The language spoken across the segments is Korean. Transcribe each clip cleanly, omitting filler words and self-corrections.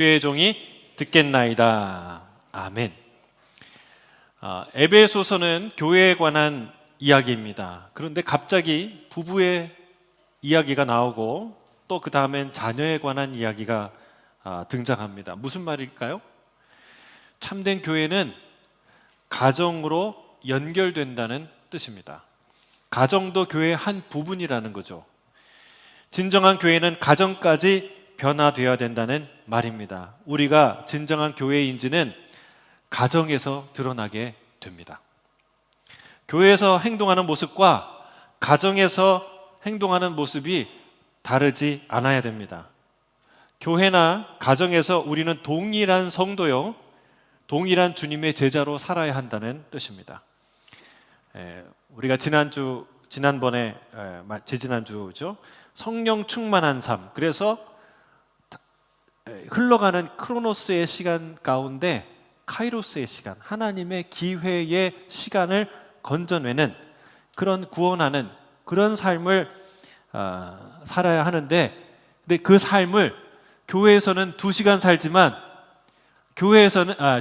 주의 종이 듣겠나이다. 아멘. 에베소서는 교회에 관한 이야기입니다. 그런데 갑자기 부부의 이야기가 나오고 또 그 다음엔 자녀에 관한 이야기가 등장합니다. 무슨 말일까요? 참된 교회는 가정으로 연결된다는 뜻입니다. 가정도 교회의 한 부분이라는 거죠. 진정한 교회는 가정까지 변화되어야 된다는 말입니다. 우리가 진정한 교회인지는 가정에서 드러나게 됩니다. 교회에서 행동하는 모습과 가정에서 행동하는 모습이 다르지 않아야 됩니다. 교회나 가정에서 우리는 동일한 성도요, 동일한 주님의 제자로 살아야 한다는 뜻입니다. 우리가 지지난주죠. 성령 충만한 삶. 그래서 흘러가는 크로노스의 시간 가운데 카이로스의 시간, 하나님의 기회의 시간을 건져내는 그런 구원하는 그런 삶을 살아야 하는데, 근데 그 삶을 교회에서는 2시간 살지만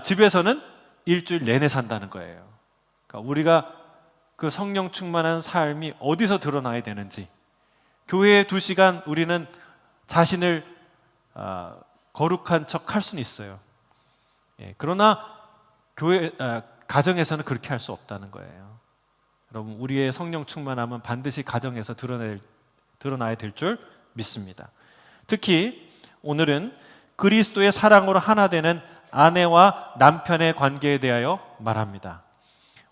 집에서는 일주일 내내 산다는 거예요. 그러니까 우리가 그 성령 충만한 삶이 어디서 드러나야 되는지, 교회에 2시간 우리는 자신을 거룩한 척 할 수는 있어요. 그러나 가정에서는 그렇게 할 수 없다는 거예요. 여러분, 우리의 성령 충만함은 반드시 가정에서 드러나야 될 줄 믿습니다. 특히 오늘은 그리스도의 사랑으로 하나 되는 아내와 남편의 관계에 대하여 말합니다.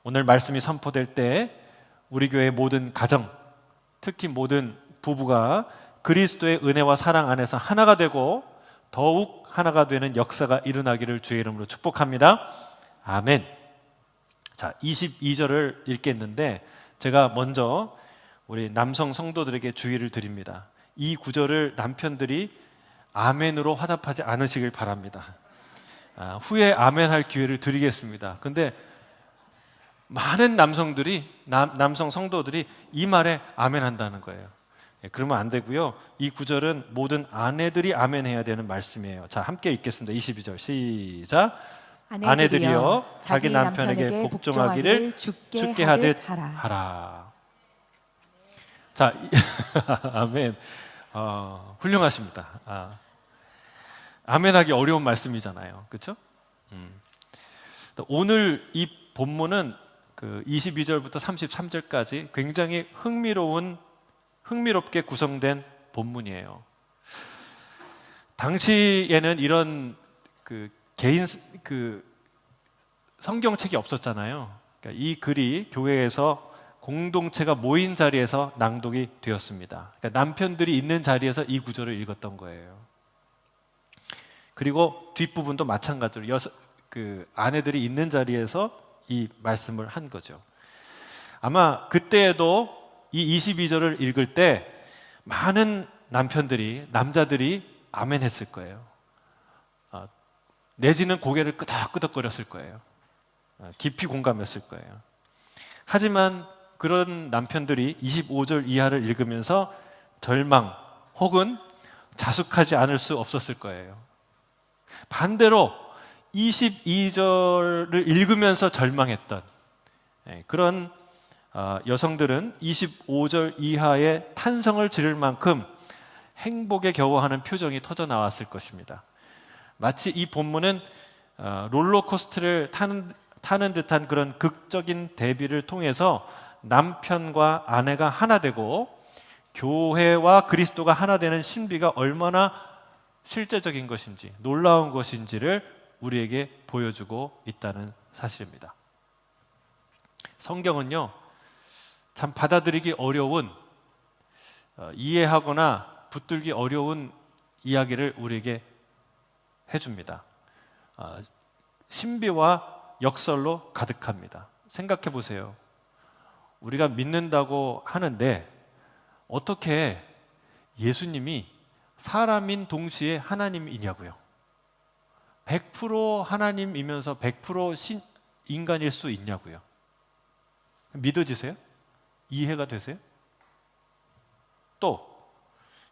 오늘 말씀이 선포될 때 우리 교회의 모든 가정, 특히 모든 부부가 그리스도의 은혜와 사랑 안에서 하나가 되고 더욱 하나가 되는 역사가 일어나기를 주의 이름으로 축복합니다. 아멘. 자, 22절을 읽겠는데 제가 먼저 우리 남성 성도들에게 주의를 드립니다. 이 구절을 남편들이 아멘으로 화답하지 않으시길 바랍니다. 후에 아멘할 기회를 드리겠습니다. 근데 많은 남성 성도들이 이 말에 아멘한다는 거예요. 그러면 안 되고요. 이 구절은 모든 아내들이 아멘해야 되는 말씀이에요. 자, 함께 읽겠습니다. 22절 시작. 아내들이여 자기 남편에게 복종하기를 주께 하듯 하라. 자, 아멘. 훌륭하십니다. 아멘하기 어려운 말씀이잖아요. 그렇죠? 오늘 이 본문은 그 22절부터 33절까지 굉장히 흥미롭게 구성된 본문이에요. 당시에는 이런 개인 성경책이 없었잖아요. 그러니까 이 글이 교회에서 공동체가 모인 자리에서 낭독이 되었습니다. 그러니까 남편들이 있는 자리에서 이 구절을 읽었던 거예요. 그리고 뒷부분도 마찬가지로 아내들이 있는 자리에서 이 말씀을 한 거죠. 아마 그때에도 이 22절을 읽을 때 많은 남자들이 아멘 했을 거예요. 내지는 고개를 끄덕끄덕거렸을 거예요. 깊이 공감했을 거예요. 하지만 그런 남편들이 25절 이하를 읽으면서 절망 혹은 자숙하지 않을 수 없었을 거예요. 반대로 22절을 읽으면서 절망했던 그런 여성들은 25절 이하의 탄성을 지를 만큼 행복에 겨워하는 표정이 터져 나왔을 것입니다. 마치 이 본문은 롤러코스터를 타는 듯한 그런 극적인 대비를 통해서 남편과 아내가 하나 되고 교회와 그리스도가 하나 되는 신비가 얼마나 실제적인 것인지, 놀라운 것인지를 우리에게 보여주고 있다는 사실입니다. 성경은요, 참 받아들이기 어려운, 이해하거나 붙들기 어려운 이야기를 우리에게 해줍니다. 신비와 역설로 가득합니다. 생각해 보세요. 우리가 믿는다고 하는데 어떻게 예수님이 사람인 동시에 하나님이냐고요. 100% 하나님이면서 100% 인간일 수 있냐고요. 믿어지세요? 이해가 되세요? 또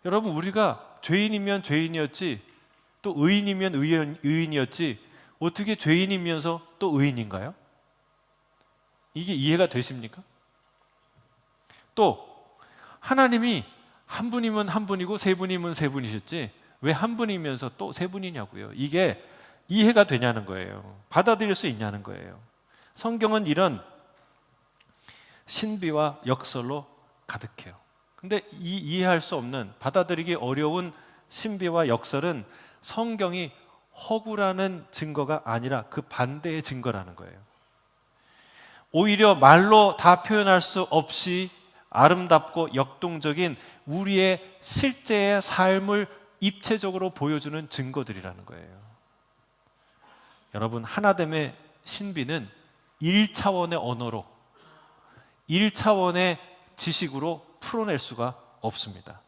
여러분, 우리가 죄인이면 죄인이었지 또 의인이면 의인이었지 어떻게 죄인이면서 또 의인인가요? 이게 이해가 되십니까? 또 하나님이 한 분이면 한 분이고 세 분이면 세 분이셨지 왜 한 분이면서 또 세 분이냐고요. 이게 이해가 되냐는 거예요. 받아들일 수 있냐는 거예요. 성경은 이런 신비와 역설로 가득해요. 근데 이 이해할 수 없는, 받아들이기 어려운 신비와 역설은 성경이 허구라는 증거가 아니라 그 반대의 증거라는 거예요. 오히려 말로 다 표현할 수 없이 아름답고 역동적인 우리의 실제의 삶을 입체적으로 보여주는 증거들이라는 거예요. 여러분, 하나됨의 신비는 1차원의 언어로 1차원의 지식으로 풀어낼 수가 없습니다.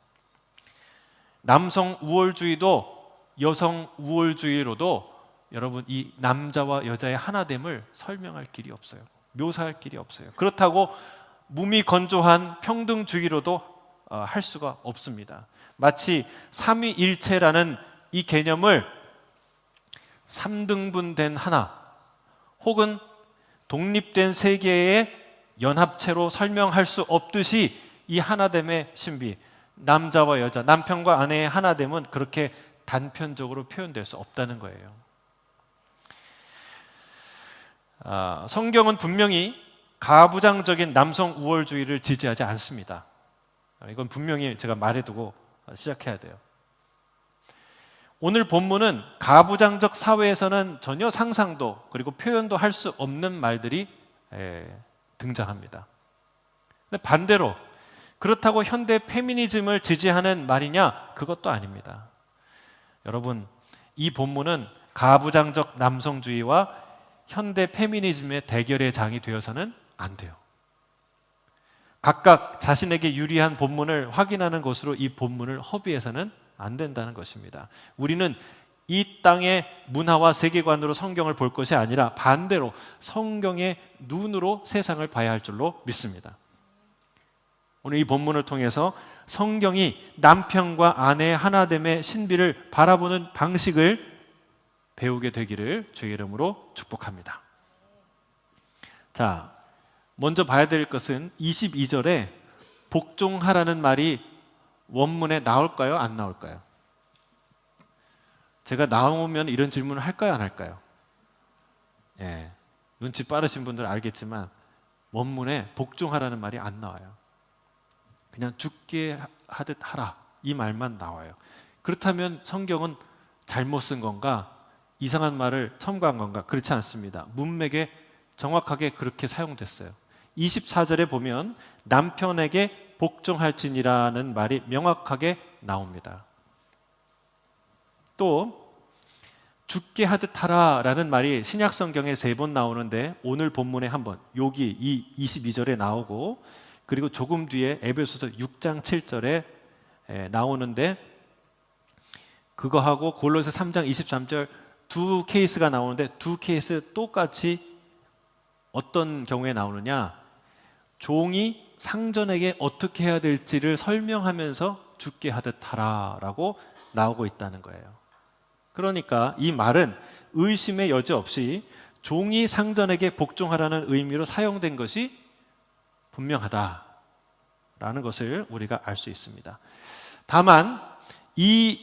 남성 우월주의도 여성 우월주의로도 여러분 이 남자와 여자의 하나됨을 설명할 길이 없어요. 묘사할 길이 없어요. 그렇다고 무미건조한 평등주의로도 할 수가 없습니다. 마치 삼위일체라는 이 개념을 3등분된 하나 혹은 독립된 세계의 연합체로 설명할 수 없듯이 이 하나됨의 신비, 남자와 여자, 남편과 아내의 하나됨은 그렇게 단편적으로 표현될 수 없다는 거예요. 성경은 분명히 가부장적인 남성 우월주의를 지지하지 않습니다. 이건 분명히 제가 말해두고 시작해야 돼요. 오늘 본문은 가부장적 사회에서는 전혀 상상도 그리고 표현도 할 수 없는 말들이 등장합니다. 근데 반대로 그렇다고 현대 페미니즘을 지지하는 말이냐? 그것도 아닙니다. 여러분, 이 본문은 가부장적 남성주의와 현대 페미니즘의 대결의 장이 되어서는 안 돼요. 각각 자신에게 유리한 본문을 확인하는 것으로 이 본문을 허비해서는 안 된다는 것입니다. 우리는 이 땅의 문화와 세계관으로 성경을 볼 것이 아니라 반대로 성경의 눈으로 세상을 봐야 할 줄로 믿습니다. 오늘 이 본문을 통해서 성경이 남편과 아내의 하나됨의 신비를 바라보는 방식을 배우게 되기를 주의 이름으로 축복합니다. 자, 먼저 봐야 될 것은 22절에 복종하라는 말이 원문에 나올까요? 안 나올까요? 제가 나오면 이런 질문을 할까요? 안 할까요? 예, 눈치 빠르신 분들은 알겠지만 원문에 복종하라는 말이 안 나와요. 그냥 죽게 하듯 하라 이 말만 나와요. 그렇다면 성경은 잘못 쓴 건가? 이상한 말을 첨가한 건가? 그렇지 않습니다. 문맥에 정확하게 그렇게 사용됐어요. 24절에 보면 남편에게 복종할지니라는 말이 명확하게 나옵니다. 또 죽게 하듯 하라라는 말이 신약 성경에 3번 나오는데 오늘 본문에 한 번, 여기 이 22절에 나오고 그리고 조금 뒤에 에베소서 6장 7절에 나오는데 그거하고 골로새 3장 23절 두 케이스가 나오는데 두 케이스 똑같이 어떤 경우에 나오느냐? 종이 상전에게 어떻게 해야 될지를 설명하면서 죽게 하듯 하라라고 나오고 있다는 거예요. 그러니까 이 말은 의심의 여지 없이 종이 상전에게 복종하라는 의미로 사용된 것이 분명하다라는 것을 우리가 알 수 있습니다. 다만 이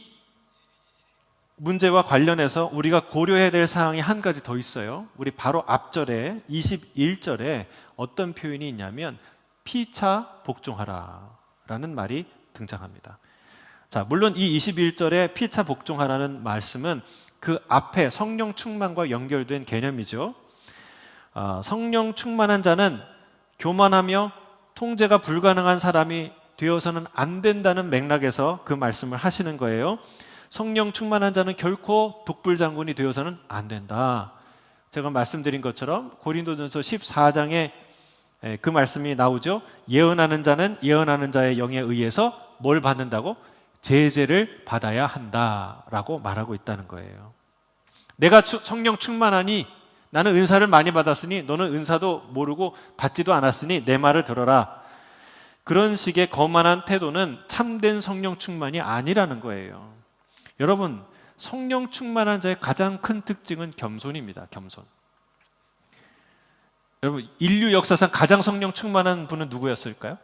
문제와 관련해서 우리가 고려해야 될 사항이 한 가지 더 있어요. 우리 바로 앞절에 21절에 어떤 표현이 있냐면 피차 복종하라라는 말이 등장합니다. 자, 물론 이 21절에 피차 복종하라는 말씀은 그 앞에 성령 충만과 연결된 개념이죠. 성령 충만한 자는 교만하며 통제가 불가능한 사람이 되어서는 안 된다는 맥락에서 그 말씀을 하시는 거예요. 성령 충만한 자는 결코 독불장군이 되어서는 안 된다. 제가 말씀드린 것처럼 고린도전서 14장에 그 말씀이 나오죠. 예언하는 자는 예언하는 자의 영에 의해서 뭘 받는다고? 제재를 받아야 한다라고 말하고 있다는 거예요. 내가 성령 충만하니 나는 은사를 많이 받았으니 너는 은사도 모르고 받지도 않았으니 내 말을 들어라. 그런 식의 거만한 태도는 참된 성령 충만이 아니라는 거예요. 여러분, 성령 충만한 자의 가장 큰 특징은 겸손입니다. 겸손. 여러분, 인류 역사상 가장 성령 충만한 분은 누구였을까요?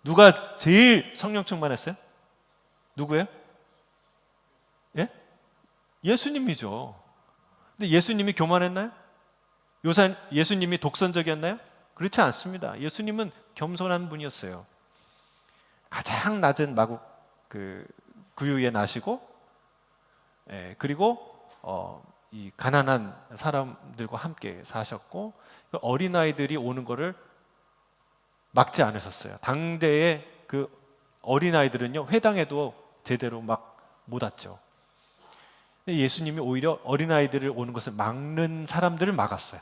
누가 제일 성령 충만했어요? 누구예요? 예? 예수님이죠. 근데 예수님이 교만했나요? 예수님이 독선적이었나요? 그렇지 않습니다. 예수님은 겸손한 분이었어요. 가장 낮은 마국 구유에 나시고, 그리고 이 가난한 사람들과 함께 사셨고, 어린아이들이 오는 거를 막지 않으셨어요. 당대의 그 어린아이들은요, 회당에도 제대로 막 못 왔죠. 예수님이 오히려 어린아이들을 오는 것을 막는 사람들을 막았어요.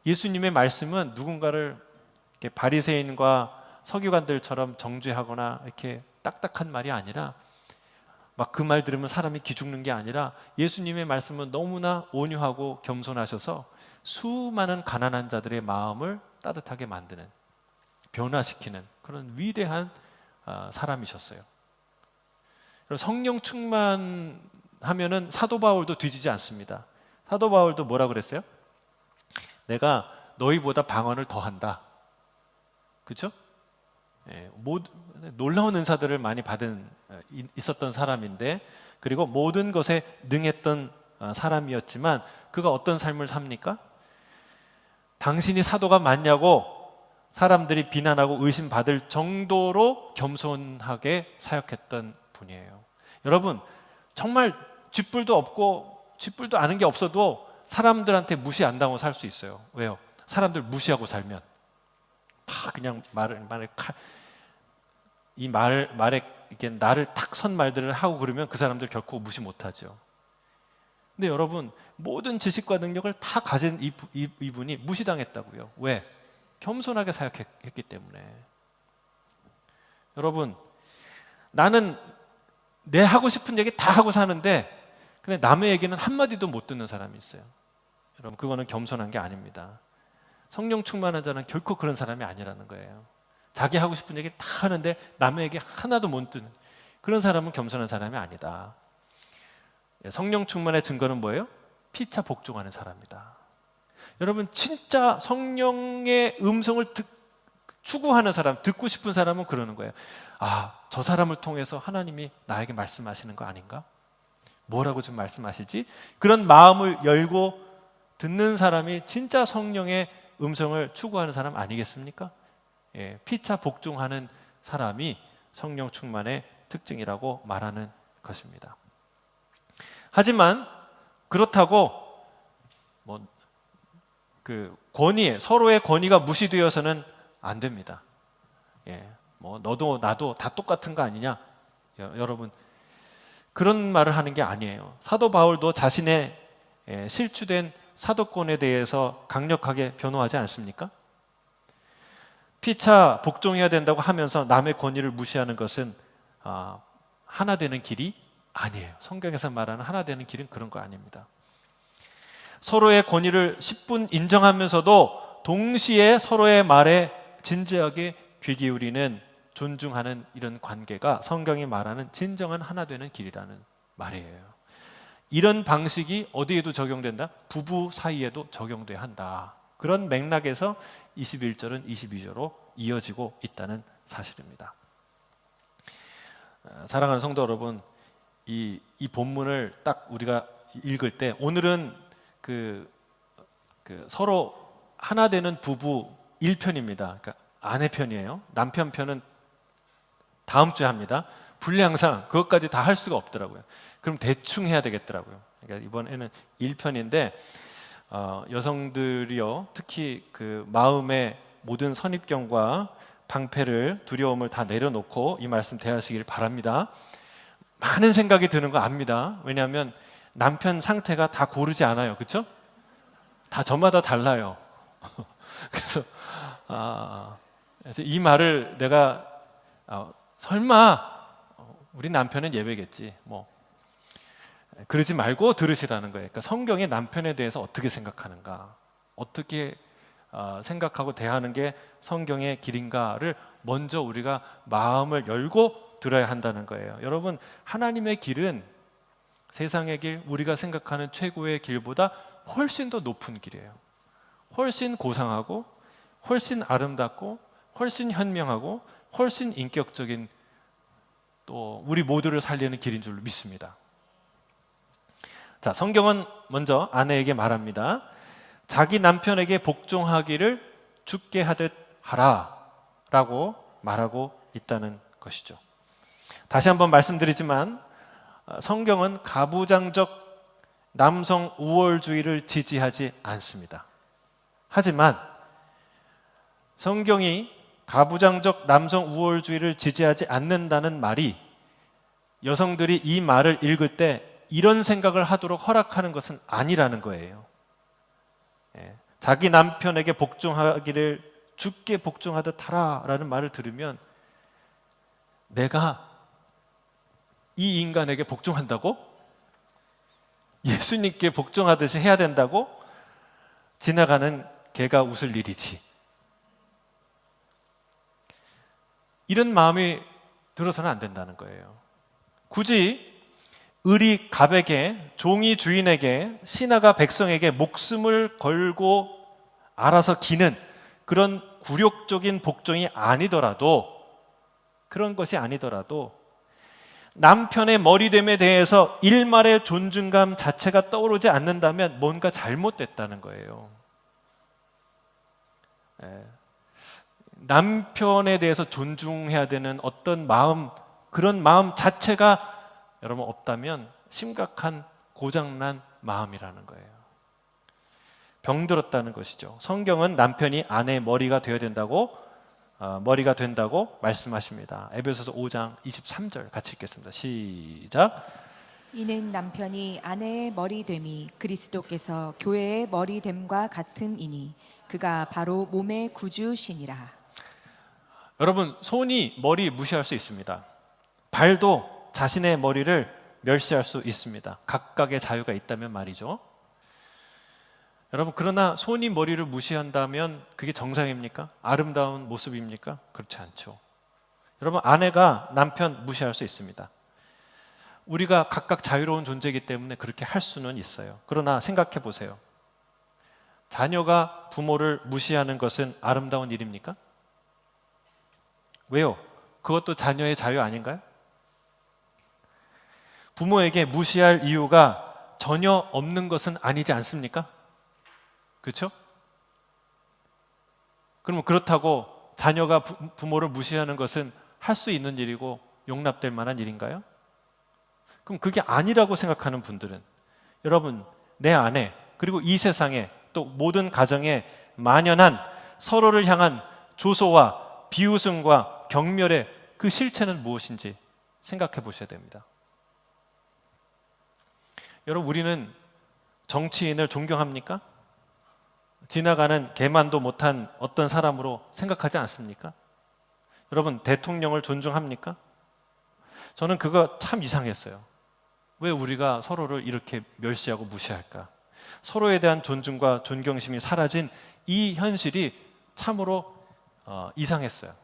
예수님의 말씀은 누군가를 이렇게 바리새인과 서기관들처럼 정죄하거나 이렇게 딱딱한 말이 아니라, 막 그 말 들으면 사람이 기죽는 게 아니라, 예수님의 말씀은 너무나 온유하고 겸손하셔서 수많은 가난한 자들의 마음을 따뜻하게 만드는, 변화시키는 그런 위대한 사람이셨어요. 성령 충만하면은 사도 바울도 뒤지지 않습니다. 사도 바울도 뭐라 그랬어요? 내가 너희보다 방언을 더한다. 그렇죠? 놀라운 은사들을 많이 있었던 사람인데, 그리고 모든 것에 능했던 사람이었지만, 그가 어떤 삶을 삽니까? 당신이 사도가 맞냐고 사람들이 비난하고 의심받을 정도로 겸손하게 사역했던 분이에요. 여러분, 정말 쥐뿔도 없고 쥐뿔도 아는 게 없어도 사람들한테 무시 안 당하고 살 수 있어요. 왜요? 사람들 무시하고 살면 그냥 말에 이렇게 나를 탁 선 말들을 하고 그러면 그 사람들 결코 무시 못하죠. 근데 여러분, 모든 지식과 능력을 다 가진 이분이 무시당했다고요. 왜? 겸손하게 사역했기 때문에. 여러분, 나는 내 하고 싶은 얘기 다 하고 사는데 근데 남의 얘기는 한마디도 못 듣는 사람이 있어요. 여러분, 그거는 겸손한 게 아닙니다. 성령 충만한 자는 결코 그런 사람이 아니라는 거예요. 자기 하고 싶은 얘기 다 하는데 남의 얘기 하나도 못 듣는 그런 사람은 겸손한 사람이 아니다. 성령 충만의 증거는 뭐예요? 피차 복종하는 사람이다. 여러분, 진짜 성령의 음성을 추구하는 사람, 듣고 싶은 사람은 그러는 거예요. 저 사람을 통해서 하나님이 나에게 말씀하시는 거 아닌가? 뭐라고 좀 말씀하시지? 그런 마음을 열고 듣는 사람이 진짜 성령의 음성을 추구하는 사람 아니겠습니까? 피차 복종하는 사람이 성령 충만의 특징이라고 말하는 것입니다. 하지만 그렇다고 서로의 권위가 무시되어서는 안 됩니다. 너도 나도 다 똑같은 거 아니냐? 여러분, 그런 말을 하는 게 아니에요. 사도 바울도 자신의 실추된 사도권에 대해서 강력하게 변호하지 않습니까? 피차 복종해야 된다고 하면서 남의 권위를 무시하는 것은 하나 되는 길이 아니에요. 성경에서 말하는 하나 되는 길은 그런 거 아닙니다. 서로의 권위를 10분 인정하면서도 동시에 서로의 말에 진지하게 귀 기울이는, 존중하는 이런 관계가 성경이 말하는 진정한 하나 되는 길이라는 말이에요. 이런 방식이 어디에도 적용된다? 부부 사이에도 적용돼야 한다. 그런 맥락에서 21절은 22절로 이어지고 있다는 사실입니다. 사랑하는 성도 여러분, 이 본문을 딱 우리가 읽을 때, 오늘은 서로 하나 되는 부부 1편입니다. 그러니까 아내 편이에요. 남편 편은 다음 주에 합니다. 분량상 그것까지 다 할 수가 없더라고요. 그럼 대충 해야 되겠더라고요. 그러니까 이번에는 1편인데 여성들이요, 특히 그 마음의 모든 선입견과 방패를, 두려움을 다 내려놓고 이 말씀 대하시길 바랍니다. 많은 생각이 드는 거 압니다. 왜냐하면 남편 상태가 다 고르지 않아요. 그렇죠? 다 저마다 달라요. 그래서 이 말을 내가 설마 우리 남편은 예배겠지, 그러지 말고 들으시라는 거예요. 그러니까 성경이 남편에 대해서 어떻게 생각하는가, 어떻게 생각하고 대하는 게 성경의 길인가를 먼저 우리가 마음을 열고 들어야 한다는 거예요. 여러분, 하나님의 길은 세상의 길, 우리가 생각하는 최고의 길보다 훨씬 더 높은 길이에요. 훨씬 고상하고 훨씬 아름답고 훨씬 현명하고 훨씬 인격적인, 또 우리 모두를 살리는 길인 줄 믿습니다. 자, 성경은 먼저 아내에게 말합니다. 자기 남편에게 복종하기를 주께 하듯 하라 라고 말하고 있다는 것이죠. 다시 한번 말씀드리지만 성경은 가부장적 남성 우월주의를 지지하지 않습니다. 하지만 성경이 가부장적 남성 우월주의를 지지하지 않는다는 말이 여성들이 이 말을 읽을 때 이런 생각을 하도록 허락하는 것은 아니라는 거예요. 자기 남편에게 복종하기를 주께 복종하듯 하라 라는 말을 들으면 내가 이 인간에게 복종한다고? 예수님께 복종하듯이 해야 된다고? 지나가는 개가 웃을 일이지. 이런 마음이 들어서는 안 된다는 거예요. 굳이 을이 갑에게, 종이 주인에게, 신하가 백성에게 목숨을 걸고 알아서 기는 그런 굴욕적인 복종이 아니더라도, 그런 것이 아니더라도 남편의 머리됨에 대해서 일말의 존중감 자체가 떠오르지 않는다면 뭔가 잘못됐다는 거예요. 남편에 대해서 존중해야 되는 어떤 마음, 그런 마음 자체가 여러분 없다면 심각한 고장난 마음이라는 거예요. 병들었다는 것이죠. 성경은 남편이 아내의 머리가 되어야 된다고 말씀하십니다. 에베소서 5장 23절 같이 읽겠습니다. 시작. 이는 남편이 아내의 머리됨이 그리스도께서 교회의 머리됨과 같음이니 그가 바로 몸의 구주시니라. 여러분, 손이 머리 무시할 수 있습니다. 발도 자신의 머리를 멸시할 수 있습니다. 각각의 자유가 있다면 말이죠. 여러분, 그러나 손이 머리를 무시한다면 그게 정상입니까? 아름다운 모습입니까? 그렇지 않죠. 여러분, 아내가 남편 무시할 수 있습니다. 우리가 각각 자유로운 존재이기 때문에 그렇게 할 수는 있어요. 그러나 생각해 보세요. 자녀가 부모를 무시하는 것은 아름다운 일입니까? 왜요? 그것도 자녀의 자유 아닌가요? 부모에게 무시할 이유가 전혀 없는 것은 아니지 않습니까? 그렇죠? 그러면 그렇다고 자녀가 부모를 무시하는 것은 할 수 있는 일이고 용납될 만한 일인가요? 그럼 그게 아니라고 생각하는 분들은, 여러분, 내 안에, 그리고 이 세상에, 또 모든 가정에 만연한 서로를 향한 조소와 비웃음과 경멸의 그 실체는 무엇인지 생각해 보셔야 됩니다. 여러분, 우리는 정치인을 존경합니까? 지나가는 개만도 못한 어떤 사람으로 생각하지 않습니까? 여러분, 대통령을 존중합니까? 저는 그거 참 이상했어요. 왜 우리가 서로를 이렇게 멸시하고 무시할까? 서로에 대한 존중과 존경심이 사라진 이 현실이 참으로 이상했어요.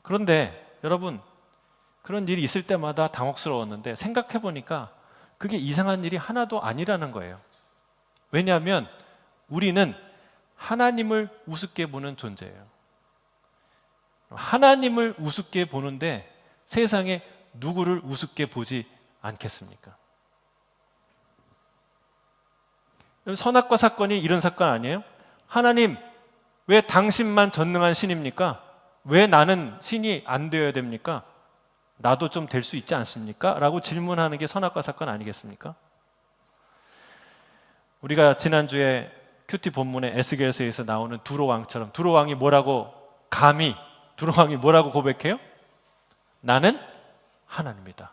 그런데 여러분, 그런 일이 있을 때마다 당혹스러웠는데 생각해 보니까 그게 이상한 일이 하나도 아니라는 거예요. 왜냐하면 우리는 하나님을 우습게 보는 존재예요. 하나님을 우습게 보는데 세상에 누구를 우습게 보지 않겠습니까? 선악과 사건이 이런 사건 아니에요? 하나님, 왜 당신만 전능한 신입니까? 왜 나는 신이 안 되어야 됩니까? 나도 좀 될 수 있지 않습니까? 라고 질문하는 게 선악과 사건 아니겠습니까? 우리가 지난주에 큐티 본문의 에스겔서에서 나오는 두로왕처럼, 두로왕이 뭐라고 고백해요? 나는 하나님이다.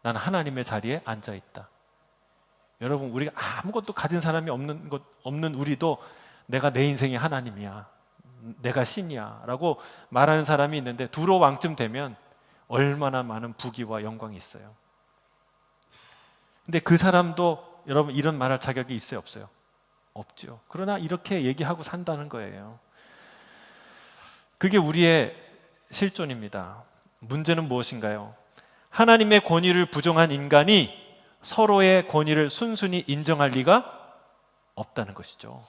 나는 하나님의 자리에 앉아 있다. 여러분, 우리가 아무것도 가진 사람이 없는 우리도 내가 내 인생이 하나님이야, 내가 신이야 라고 말하는 사람이 있는데, 두로왕쯤 되면 얼마나 많은 부귀와 영광이 있어요. 근데 그 사람도 여러분 이런 말할 자격이 있어요, 없어요? 없죠. 그러나 이렇게 얘기하고 산다는 거예요. 그게 우리의 실존입니다. 문제는 무엇인가요? 하나님의 권위를 부정한 인간이 서로의 권위를 순순히 인정할 리가 없다는 것이죠.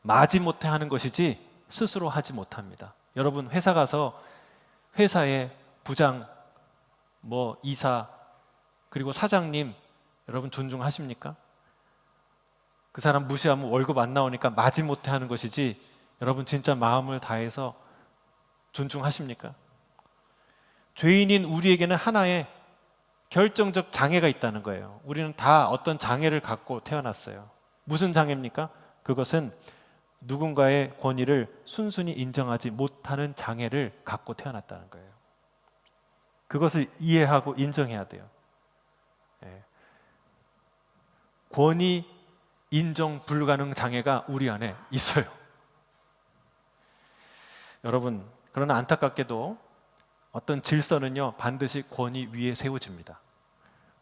마지못해 하는 것이지 스스로 하지 못합니다. 여러분 회사 가서 회사의 부장, 이사, 그리고 사장님 여러분 존중하십니까? 그 사람 무시하면 월급 안 나오니까 마지못해 하는 것이지 여러분 진짜 마음을 다해서 존중하십니까? 죄인인 우리에게는 하나의 결정적 장애가 있다는 거예요. 우리는 다 어떤 장애를 갖고 태어났어요. 무슨 장애입니까? 그것은 누군가의 권위를 순순히 인정하지 못하는 장애를 갖고 태어났다는 거예요. 그것을 이해하고 인정해야 돼요. 권위 인정 불가능 장애가 우리 안에 있어요. 여러분, 그러나 안타깝게도 어떤 질서는요 반드시 권위 위에 세워집니다.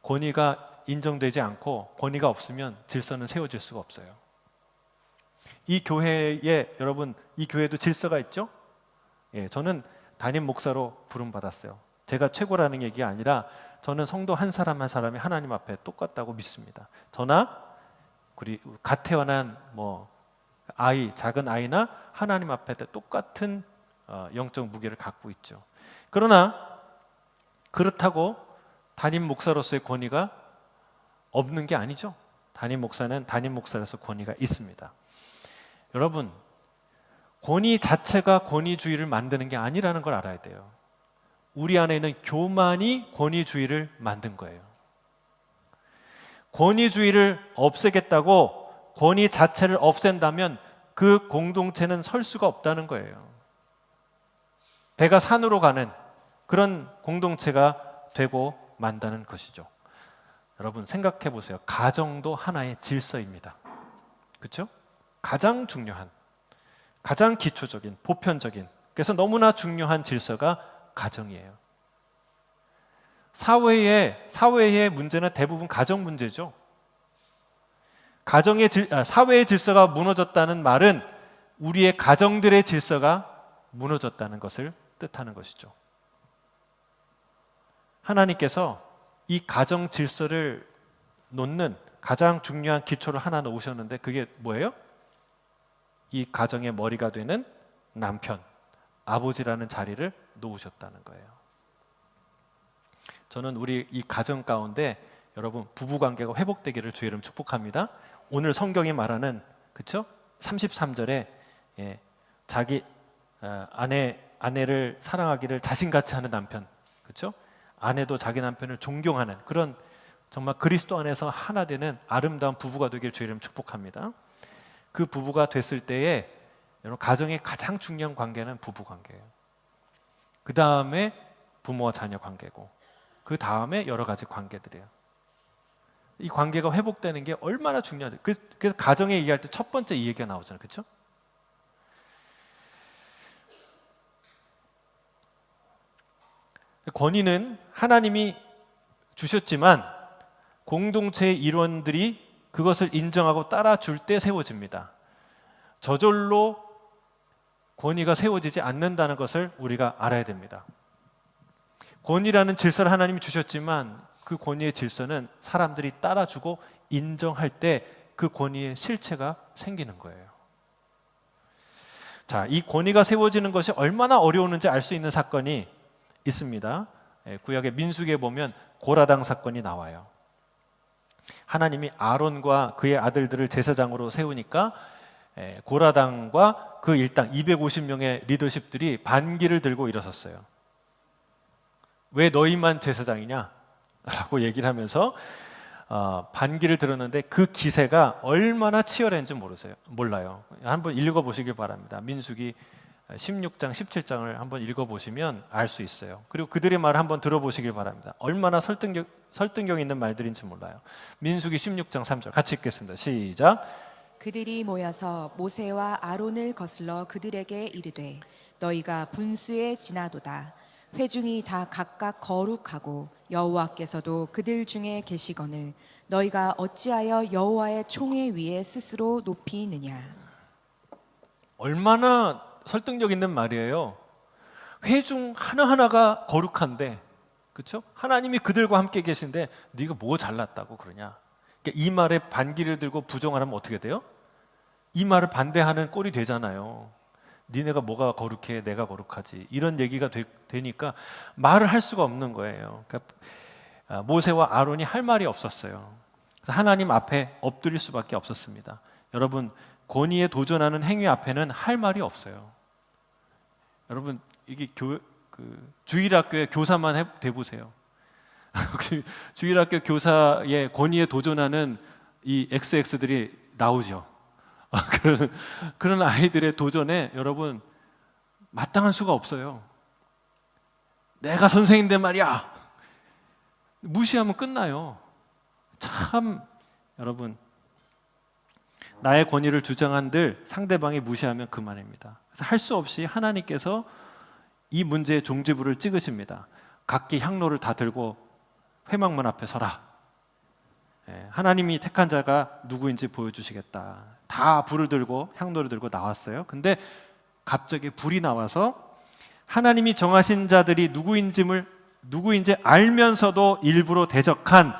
권위가 인정되지 않고 권위가 없으면 질서는 세워질 수가 없어요. 이 교회에 여러분, 이 교회도 질서가 있죠? 저는 담임 목사로 부름 받았어요. 제가 최고라는 얘기가 아니라 저는 성도 한 사람 한 사람이 하나님 앞에 똑같다고 믿습니다. 저나 우리 갓 태어난 작은 아이나 하나님 앞에 똑같은 영적 무게를 갖고 있죠. 그러나 그렇다고 담임 목사로서의 권위가 없는 게 아니죠. 담임 목사는 담임 목사로서 권위가 있습니다. 여러분, 권위 자체가 권위주의를 만드는 게 아니라는 걸 알아야 돼요. 우리 안에 있는 교만이 권위주의를 만든 거예요. 권위주의를 없애겠다고 권위 자체를 없앤다면 그 공동체는 설 수가 없다는 거예요. 배가 산으로 가는 그런 공동체가 되고 만다는 것이죠. 여러분 생각해 보세요. 가정도 하나의 질서입니다. 그렇죠? 가장 중요한, 가장 기초적인, 보편적인, 그래서 너무나 중요한 질서가 가정이에요. 사회의 문제는 대부분 가정 문제죠. 사회의 질서가 무너졌다는 말은 우리의 가정들의 질서가 무너졌다는 것을 뜻하는 것이죠. 하나님께서 이 가정 질서를 놓는 가장 중요한 기초를 하나 놓으셨는데 그게 뭐예요? 이 가정의 머리가 되는 남편, 아버지라는 자리를 놓으셨다는 거예요. 저는 우리 이 가정 가운데 여러분 부부 관계가 회복되기를 주의 이름 축복합니다. 오늘 성경이 말하는, 그렇죠? 33절에 자기 아내를 사랑하기를 자신같이 하는 남편, 그렇죠? 아내도 자기 남편을 존경하는 그런 정말 그리스도 안에서 하나 되는 아름다운 부부가 되길 주의 이름 축복합니다. 그 부부가 됐을 때에 여러분 가정의 가장 중요한 관계는 부부 관계예요. 그 다음에 부모와 자녀 관계고, 그 다음에 여러 가지 관계들이에요. 이 관계가 회복되는 게 얼마나 중요하죠. 그래서 가정에 얘기할 때 첫 번째 이 얘기가 나오잖아요, 그렇죠? 권위는 하나님이 주셨지만 공동체의 일원들이 그것을 인정하고 따라줄 때 세워집니다. 저절로 권위가 세워지지 않는다는 것을 우리가 알아야 됩니다. 권위라는 질서를 하나님이 주셨지만 그 권위의 질서는 사람들이 따라주고 인정할 때 그 권위의 실체가 생기는 거예요. 자, 이 권위가 세워지는 것이 얼마나 어려웠는지 알 수 있는 사건이 있습니다. 구약의 민수기에 보면 고라당 사건이 나와요. 하나님이 아론과 그의 아들들을 제사장으로 세우니까 고라당과 그 일당 250명의 리더십들이 반기를 들고 일어섰어요. 왜 너희만 제사장이냐? 라고 얘기를 하면서 반기를 들었는데 그 기세가 얼마나 치열했는지 몰라요. 한번 읽어보시길 바랍니다. 민수기 16장, 17장을 한번 읽어보시면 알 수 있어요. 그리고 그들의 말을 한번 들어보시길 바랍니다. 얼마나 설득력 있는 말들인지 몰라요. 민수기 16장 3절 같이 읽겠습니다. 시작. 그들이 모여서 모세와 아론을 거슬러 그들에게 이르되 너희가 분수에 지나도다. 회중이 다 각각 거룩하고 여호와께서도 그들 중에 계시거늘 너희가 어찌하여 여호와의 총회 위에 스스로 높이 있느냐. 얼마나 설득력 있는 말이에요. 회중 하나하나가 거룩한데, 그렇죠? 하나님이 그들과 함께 계신데 네가 뭐 잘났다고 그러냐? 그러니까 이 말에 반기를 들고 부정을 하면 어떻게 돼요? 이 말을 반대하는 꼴이 되잖아요. 니네가 뭐가 거룩해, 내가 거룩하지. 이런 얘기가 되니까 말을 할 수가 없는 거예요. 그러니까 모세와 아론이 할 말이 없었어요. 그래서 하나님 앞에 엎드릴 수밖에 없었습니다. 여러분, 권위에 도전하는 행위 앞에는 할 말이 없어요. 여러분, 이게 주일학교의 교사만 해보세요. 주일학교 교사의 권위에 도전하는 이 XX들이 나오죠. 그런 아이들의 도전에 여러분 마땅할 수가 없어요. 내가 선생인데 말이야. 무시하면 끝나요. 참 여러분, 나의 권위를 주장한들 상대방이 무시하면 그만입니다. 그래서 할 수 없이 하나님께서 이 문제의 종지부를 찍으십니다. 각기 향로를 다 들고 회막문 앞에 서라. 하나님이 택한 자가 누구인지 보여주시겠다. 다 불을 들고 향로를 들고 나왔어요. 근데 갑자기 불이 나와서 하나님이 정하신 자들이 누구인지 알면서도 일부러 대적한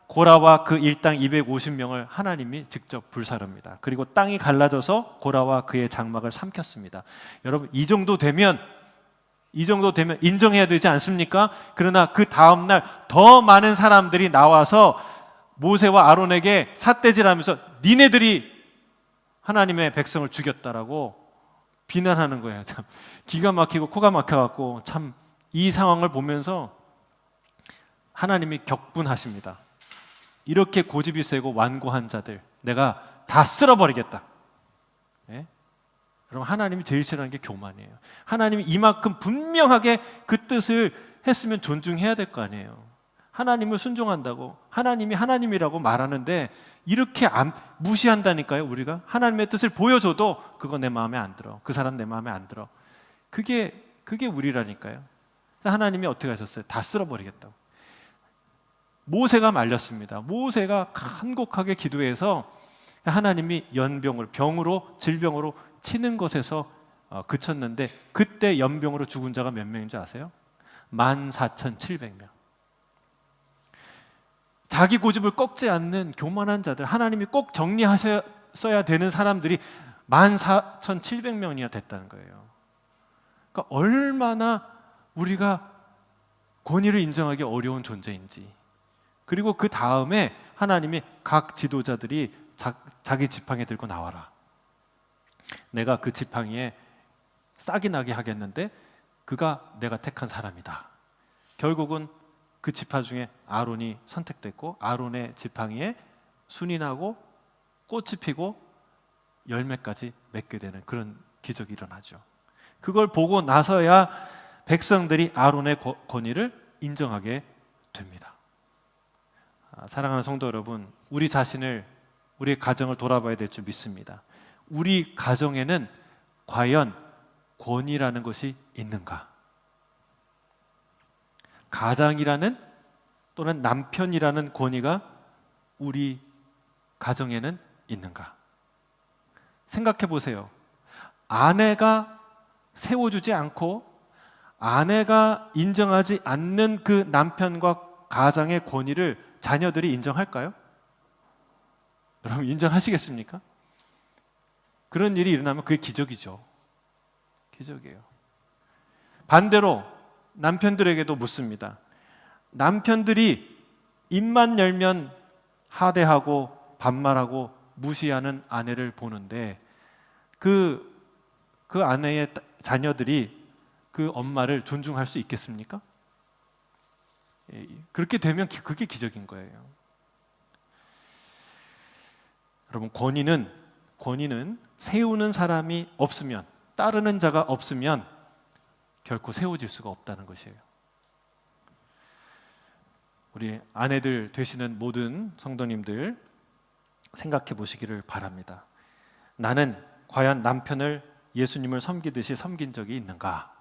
고라와 그 일당 250명을 하나님이 직접 불사릅니다. 그리고 땅이 갈라져서 고라와 그의 장막을 삼켰습니다. 여러분, 이 정도 되면 인정해야 되지 않습니까? 그러나 그 다음 날 더 많은 사람들이 나와서 모세와 아론에게 삿대질하면서 니네들이 하나님의 백성을 죽였다라고 비난하는 거예요. 참 기가 막히고 코가 막혀갖고 참 이 상황을 보면서 하나님이 격분하십니다. 이렇게 고집이 세고 완고한 자들 내가 다 쓸어버리겠다. 예? 여러분, 하나님이 제일 싫어하는 게 교만이에요. 하나님이 이만큼 분명하게 그 뜻을 했으면 존중해야 될 거 아니에요. 하나님을 순종한다고, 하나님이 하나님이라고 말하는데 이렇게 무시한다니까요. 우리가 하나님의 뜻을 보여줘도 그거 내 마음에 안 들어, 그 사람 내 마음에 안 들어. 그게 우리라니까요. 하나님이 어떻게 하셨어요? 다 쓸어버리겠다고. 모세가 말렸습니다. 모세가 간곡하게 기도해서 하나님이 질병으로 치는 것에서 그쳤는데, 그때 연병으로 죽은 자가 몇 명인 줄 아세요? 14,700명. 자기 고집을 꺾지 않는 교만한 자들, 하나님이 꼭 정리하셔야 되는 사람들이 14,700명이나 됐다는 거예요. 그러니까 얼마나 우리가 권위를 인정하기 어려운 존재인지. 그리고 그 다음에 하나님이 각 지도자들이 자기 지팡이 들고 나와라. 내가 그 지팡이에 싹이 나게 하겠는데 그가 내가 택한 사람이다. 결국은 그 지파 중에 아론이 선택됐고, 아론의 지팡이에 순이 나고 꽃이 피고 열매까지 맺게 되는 그런 기적이 일어나죠. 그걸 보고 나서야 백성들이 아론의 권위를 인정하게 됩니다. 사랑하는 성도 여러분, 우리 자신을, 우리의 가정을 돌아봐야 될 줄 믿습니다. 우리 가정에는 과연 권위라는 것이 있는가? 가장이라는 또는 남편이라는 권위가 우리 가정에는 있는가? 생각해 보세요. 아내가 세워주지 않고 아내가 인정하지 않는 그 남편과 가장의 권위를 자녀들이 인정할까요? 여러분, 인정하시겠습니까? 그런 일이 일어나면 그게 기적이죠. 기적이에요. 반대로 남편들에게도 묻습니다. 남편들이 입만 열면 하대하고 반말하고 무시하는 아내를 보는데 그 아내의 자녀들이 그 엄마를 존중할 수 있겠습니까? 그렇게 되면 그게 기적인 거예요. 여러분, 권위는 세우는 사람이 없으면, 따르는 자가 없으면 결코 세워질 수가 없다는 것이에요. 우리 아내들 되시는 모든 성도님들 생각해 보시기를 바랍니다. 나는 과연 남편을 예수님을 섬기듯이 섬긴 적이 있는가?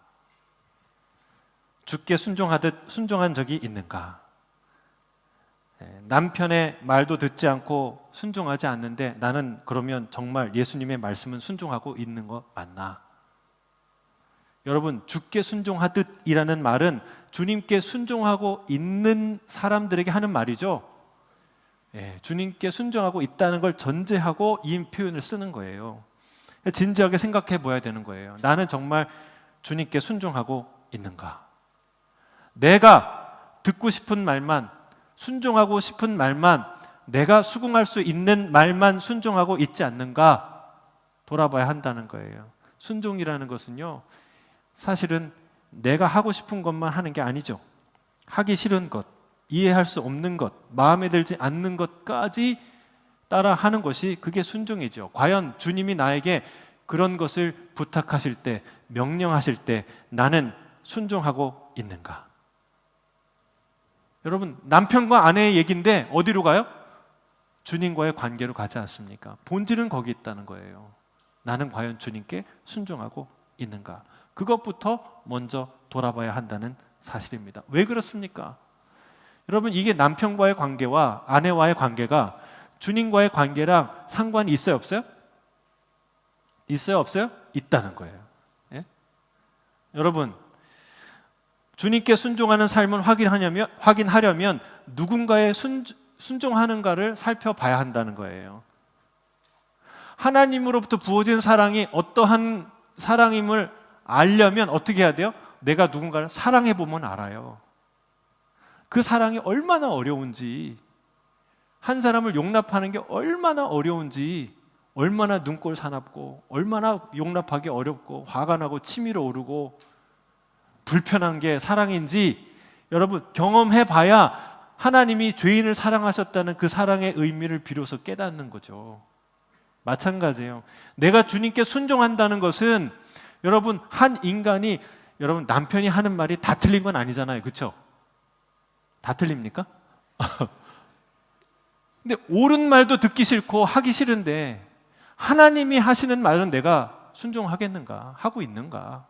주께 순종한 적이 있는가? 남편의 말도 듣지 않고 순종하지 않는데 나는 그러면 정말 예수님의 말씀은 순종하고 있는 거 맞나? 여러분, 주께 순종하듯이라는 말은 주님께 순종하고 있는 사람들에게 하는 말이죠. 예, 주님께 순종하고 있다는 걸 전제하고 이 표현을 쓰는 거예요. 진지하게 생각해 봐야 되는 거예요. 나는 정말 주님께 순종하고 있는가? 내가 듣고 싶은 말만, 순종하고 싶은 말만, 내가 수긍할 수 있는 말만 순종하고 있지 않는가? 돌아봐야 한다는 거예요. 순종이라는 것은요, 사실은 내가 하고 싶은 것만 하는 게 아니죠. 하기 싫은 것, 이해할 수 없는 것, 마음에 들지 않는 것까지 따라 하는 것이 그게 순종이죠. 과연 주님이 나에게 그런 것을 부탁하실 때, 명령하실 때 나는 순종하고 있는가? 여러분, 남편과 아내의 얘기인데 어디로 가요? 주님과의 관계로 가지 않습니까? 본질은 거기 있다는 거예요. 나는 과연 주님께 순종하고 있는가? 그것부터 먼저 돌아봐야 한다는 사실입니다. 왜 그렇습니까? 여러분, 이게 남편과의 관계와 아내와의 관계가 주님과의 관계랑 상관이 있어요, 없어요? 있어요, 없어요? 있다는 거예요. 예? 여러분, 주님께 순종하는 삶을 확인하려면 누군가의 순종하는가를 살펴봐야 한다는 거예요. 하나님으로부터 부어진 사랑이 어떠한 사랑임을 알려면 어떻게 해야 돼요? 내가 누군가를 사랑해 보면 알아요. 그 사랑이 얼마나 어려운지, 한 사람을 용납하는 게 얼마나 어려운지, 얼마나 눈꼴 사납고, 얼마나 용납하기 어렵고, 화가 나고 치밀어 오르고 불편한 게 사랑인지 여러분 경험해 봐야 하나님이 죄인을 사랑하셨다는 그 사랑의 의미를 비로소 깨닫는 거죠. 마찬가지예요. 내가 주님께 순종한다는 것은 여러분, 한 인간이, 여러분, 남편이 하는 말이 다 틀린 건 아니잖아요. 그렇죠? 다 틀립니까? 근데 옳은 말도 듣기 싫고 하기 싫은데 하나님이 하시는 말은 내가 순종하겠는가? 하고 있는가?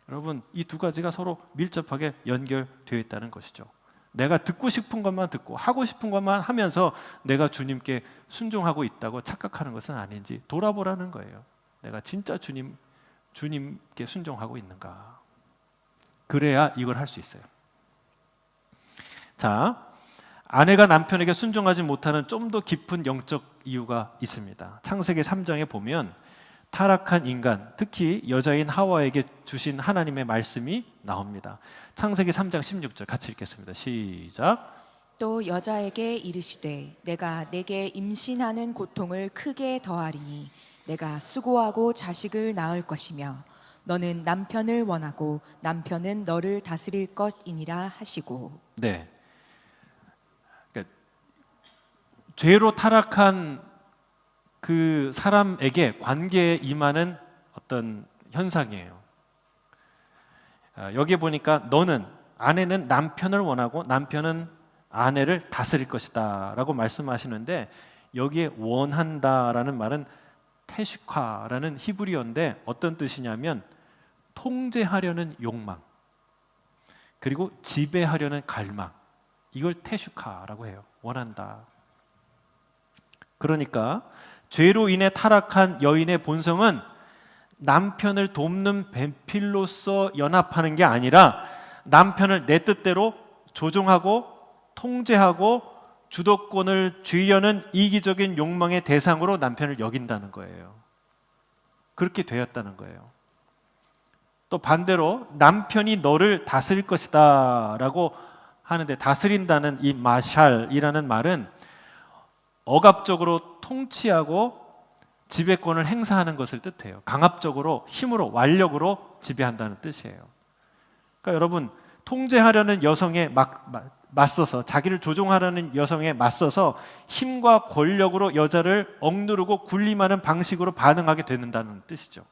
여러분, 이 두 가지가 서로 밀접하게 연결되어 있다는 것이죠. 내가 듣고 싶은 것만 듣고 하고 싶은 것만 하면서 내가 주님께 순종하고 있다고 착각하는 것은 아닌지 돌아보라는 거예요. 내가 진짜 주님께 순종하고 있는가? 그래야 이걸 할 수 있어요. 자, 아내가 남편에게 순종하지 못하는 좀 더 깊은 영적 이유가 있습니다. 창세기 3장에 보면 타락한 인간, 특히 여자인 하와에게 주신 하나님의 말씀이 나옵니다. 창세기 3장 16절 같이 읽겠습니다. 시작. 또 여자에게 이르시되 내가 내게 임신하는 고통을 크게 더하리니 내가 수고하고 자식을 낳을 것이며 너는 남편을 원하고 남편은 너를 다스릴 것이니라 하시고. 네. 그러니까 죄로 타락한 그 사람에게 관계에 임하는 어떤 현상이에요. 여기 보니까 너는, 아내는 남편을 원하고 남편은 아내를 다스릴 것이다 라고 말씀하시는데, 여기에 원한다라는 말은 테슈카라는 히브리어인데 어떤 뜻이냐면 통제하려는 욕망, 그리고 지배하려는 갈망, 이걸 테슈카라고 해요. 원한다. 그러니까 죄로 인해 타락한 여인의 본성은 남편을 돕는 배필로서 연합하는 게 아니라 남편을 내 뜻대로 조종하고 통제하고 주도권을 쥐려는 이기적인 욕망의 대상으로 남편을 여긴다는 거예요. 그렇게 되었다는 거예요. 또 반대로 남편이 너를 다스릴 것이다 라고 하는데, 다스린다는 이 마샬이라는 말은 억압적으로 통치하고 지배권을 행사하는 것을 뜻해요. 강압적으로, 힘으로, 완력으로 지배한다는 뜻이에요. 그러니까 여러분, 통제하려는 여성에 맞서서, 자기를 조종하려는 여성에 맞서서 힘과 권력으로 여자를 억누르고 군림하는 방식으로 반응하게 되는다는 뜻이죠.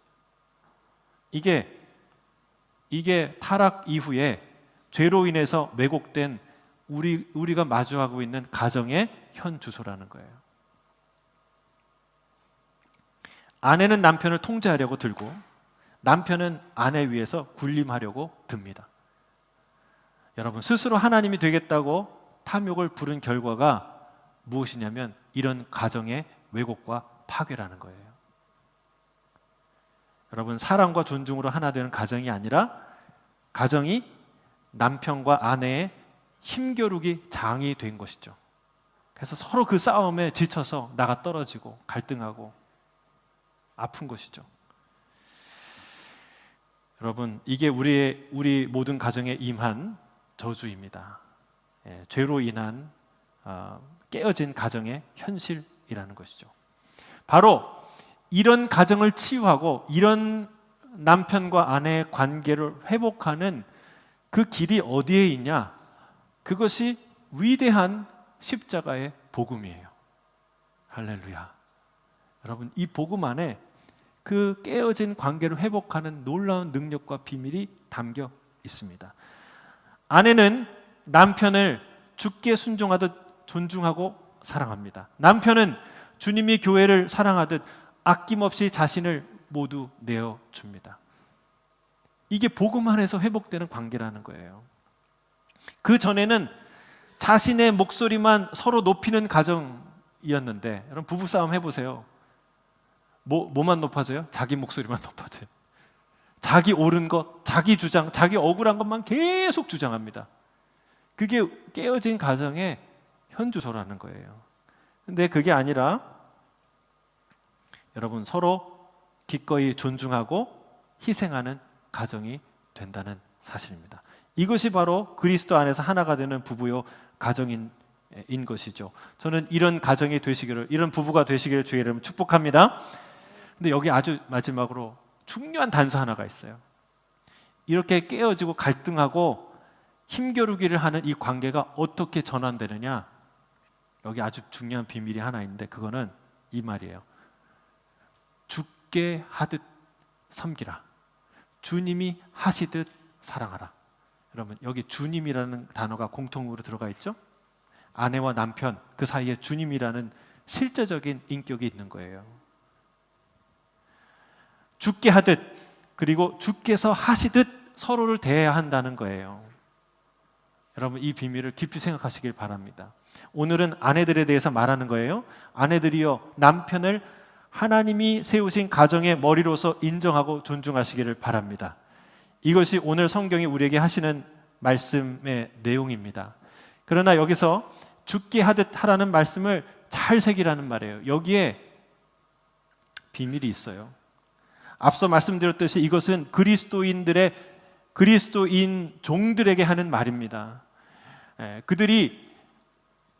이게 타락 이후에 죄로 인해서 왜곡된 우리가 마주하고 있는 가정의 현 주소라는 거예요. 아내는 남편을 통제하려고 들고 남편은 아내 위에서 군림하려고 듭니다. 여러분, 스스로 하나님이 되겠다고 탐욕을 부른 결과가 무엇이냐면 이런 가정의 왜곡과 파괴라는 거예요. 여러분, 사랑과 존중으로 하나 되는 가정이 아니라 가정이 남편과 아내의 힘겨루기 장이 된 것이죠. 그래서 서로 그 싸움에 지쳐서 나가 떨어지고 갈등하고 아픈 것이죠. 여러분, 이게 우리 모든 가정에 임한 저주입니다. 죄로 인한 깨어진 가정의 현실이라는 것이죠. 바로 이런 가정을 치유하고 이런 남편과 아내의 관계를 회복하는 그 길이 어디에 있냐? 그것이 위대한 십자가의 복음이에요. 할렐루야. 여러분, 이 복음 안에 그 깨어진 관계를 회복하는 놀라운 능력과 비밀이 담겨 있습니다. 아내는 남편을 주께 순종하듯 존중하고 사랑합니다. 남편은 주님이 교회를 사랑하듯 아낌없이 자신을 모두 내어줍니다. 이게 복음 안에서 회복되는 관계라는 거예요. 그 전에는 자신의 목소리만 서로 높이는 가정이었는데, 여러분 부부싸움 해보세요. 뭐만 높아져요? 자기 목소리만 높아져요. 자기 옳은 것, 자기 주장, 자기 억울한 것만 계속 주장합니다. 그게 깨어진 가정의 현주소라는 거예요. 근데 그게 아니라 여러분, 서로 기꺼이 존중하고 희생하는 가정이 된다는 사실입니다. 이것이 바로 그리스도 안에서 하나가 되는 부부요 가정인 것이죠. 저는 이런 가정이 되시기를, 이런 부부가 되시기를 주의 이름 축복합니다. 근데 여기 아주 마지막으로 중요한 단서 하나가 있어요. 이렇게 깨어지고 갈등하고 힘겨루기를 하는 이 관계가 어떻게 전환되느냐? 여기 아주 중요한 비밀이 하나 있는데, 그거는 이 말이에요. 죽게 하듯 섬기라. 주님이 하시듯 사랑하라. 여러분, 여기 주님이라는 단어가 공통으로 들어가 있죠? 아내와 남편 그 사이에 주님이라는 실제적인 인격이 있는 거예요. 죽게 하듯, 그리고 주께서 하시듯 서로를 대해야 한다는 거예요. 여러분, 이 비밀을 깊이 생각하시길 바랍니다. 오늘은 아내들에 대해서 말하는 거예요. 아내들이여, 남편을 하나님이 세우신 가정의 머리로서 인정하고 존중하시기를 바랍니다. 이것이 오늘 성경이 우리에게 하시는 말씀의 내용입니다. 그러나 여기서 죽게 하듯 하라는 말씀을 잘 새기라는 말이에요. 여기에 비밀이 있어요. 앞서 말씀드렸듯이 이것은 그리스도인 종들에게 하는 말입니다. 그들이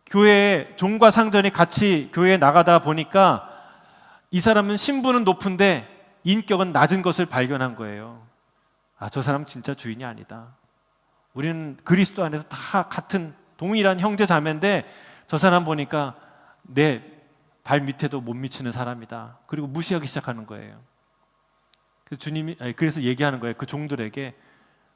교회에 종과 상전이 같이 교회에 나가다 보니까 이 사람은 신분은 높은데 인격은 낮은 것을 발견한 거예요. 아, 저 사람 진짜 주인이 아니다. 우리는 그리스도 안에서 다 같은 동일한 형제 자매인데 저 사람 보니까 내 발 밑에도 못 미치는 사람이다. 그리고 무시하기 시작하는 거예요. 그래서 얘기하는 거예요. 그 종들에게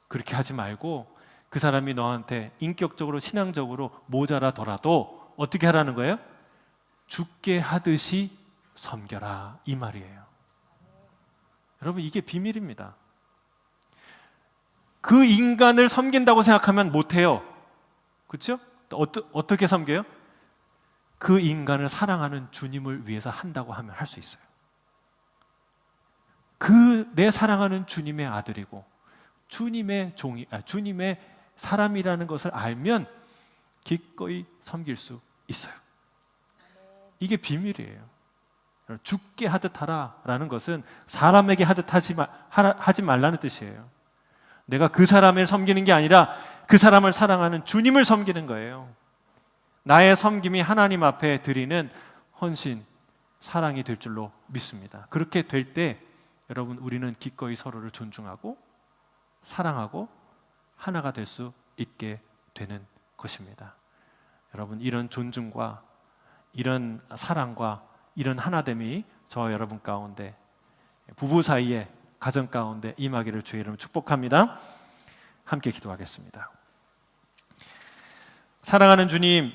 그렇게 하지 말고 그 사람이 너한테 인격적으로 신앙적으로 모자라더라도 어떻게 하라는 거예요? 죽게 하듯이 섬겨라, 이 말이에요. 여러분, 이게 비밀입니다. 그 인간을 섬긴다고 생각하면 못해요. 그렇죠? 어떻게 섬겨요? 그 인간을 사랑하는 주님을 위해서 한다고 하면 할 수 있어요. 내 사랑하는 주님의 아들이고 주님의 주님의 사람이라는 것을 알면 기꺼이 섬길 수 있어요. 이게 비밀이에요. 죽게 하듯 하라라는 것은 사람에게 하듯 하지 말라는 뜻이에요. 내가 그 사람을 섬기는 게 아니라 그 사람을 사랑하는 주님을 섬기는 거예요. 나의 섬김이 하나님 앞에 드리는 헌신, 사랑이 될 줄로 믿습니다. 그렇게 될 때 여러분, 우리는 기꺼이 서로를 존중하고 사랑하고 하나가 될 수 있게 되는 것입니다. 여러분, 이런 존중과 이런 사랑과 이런 하나됨이 저와 여러분 가운데, 부부 사이에, 가정 가운데 임하기를 주의 이름으로 축복합니다. 함께 기도하겠습니다. 사랑하는 주님,